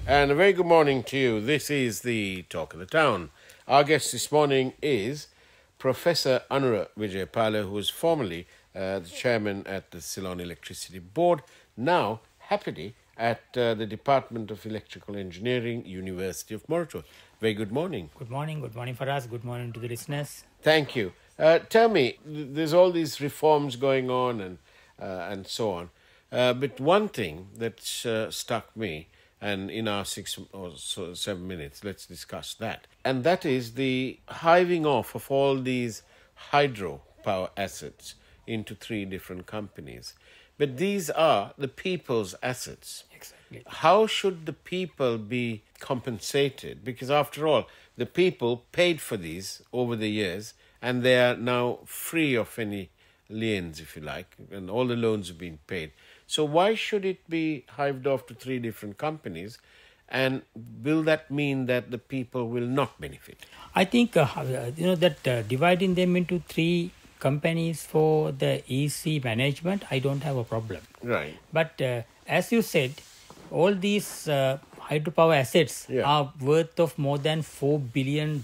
And a very good morning to you. This is the Talk of the Town. Our guest this morning is Prof.Anura Wijayapala, who was formerly the chairman at the Ceylon Electricity Board, now happily at the Department of Electrical Engineering, University of Morocco. Very good morning. Good morning. Good morning for us. Good morning to the listeners. Thank you. Tell me, there's all these reforms going on and so on. But one thing that's struck me, and in our 6 or 7 minutes, let's discuss that. And that is the hiving off of all these hydropower assets into 3 different companies. But these are the people's assets. Exactly. How should the people be compensated? Because after all, the people paid for these over the years, and they are now free of any liens, if you like, and all the loans have been paid. So why should it be hived off to 3 different companies? And will that mean that the people will not benefit? I think dividing them into 3 companies for the EC management, I don't have a problem. Right. But as you said, all these hydropower assets are worth of more than $4 billion.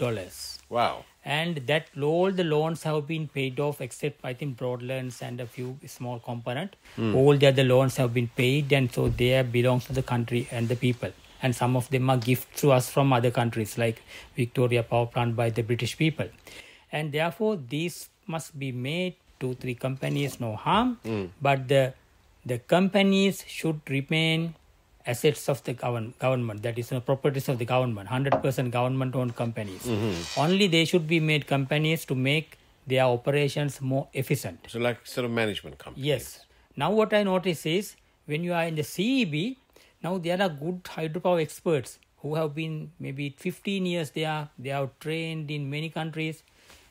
Wow. And that all the loans have been paid off except I think Broadlands and a few small component. All the other loans have been paid, and so they belongs to the country and the people. And some of them are gifts to us from other countries like Victoria Power Plant by the British people. And therefore these must be made 2-3 companies, no harm. But the companies should remain assets of the government, that is properties of the government, 100% government-owned companies. Only they should be made companies to make their operations more efficient. So like sort of management companies. Yes. Now what I notice is, when you are in the CEB, now there are good hydropower experts who have been maybe 15 years there. They are trained in many countries.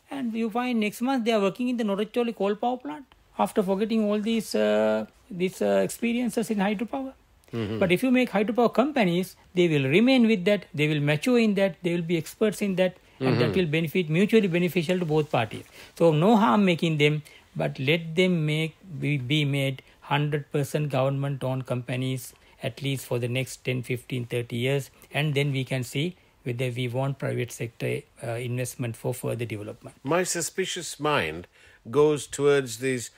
And you find next month they are working in the Noracholi coal power plant after forgetting all these experiences in hydropower. But if you make hydropower companies, they will remain with that, they will mature in that, they will be experts in that, and that will benefit, mutually beneficial to both parties. So no harm making them, but let them be made 100% government-owned companies, at least for the next 10, 15, 30 years, and then we can see whether we want private sector investment for further development. My suspicious mind goes towards this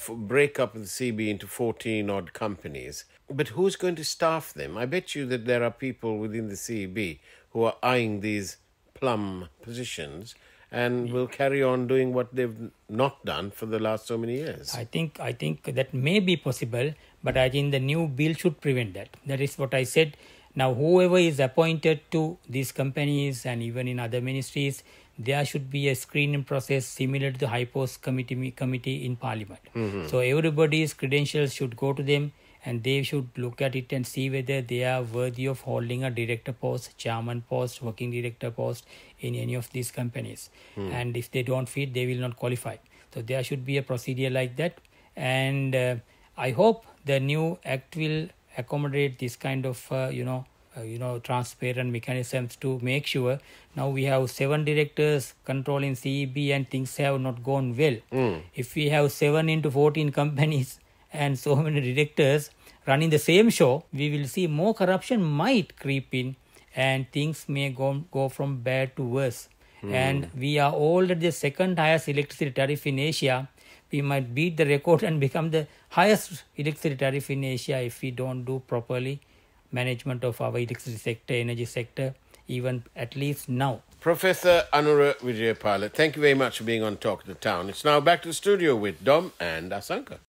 break-up of the CEB into 14-odd companies. But who's going to staff them? I bet you that there are people within the CEB who are eyeing these plum positions and will carry on doing what they've not done for the last so many years. I think that may be possible, but I think the new bill should prevent that. That is what I said. Now, whoever is appointed to these companies and even in other ministries, there should be a screening process similar to the High Post committee in Parliament. So everybody's credentials should go to them, and they should look at it and see whether they are worthy of holding a director post, chairman post, working director post in any of these companies. And if they don't fit, they will not qualify. So there should be a procedure like that. And I hope the new act will accommodate this kind of, transparent mechanisms to make sure. Now we have 7 directors controlling CEB and things have not gone well. If we have 7 into 14 companies, and so many directors running the same show, we will see more corruption might creep in, and things may go from bad to worse. And we are already the 2nd highest electricity tariff in Asia. We might beat the record and become the highest electricity tariff in Asia if we don't do properly management of our electricity sector, energy sector, even at least now. Professor Anura Wijayapala, thank you very much for being on Talk of the Town. It's now back to the studio with Dom and Asanka.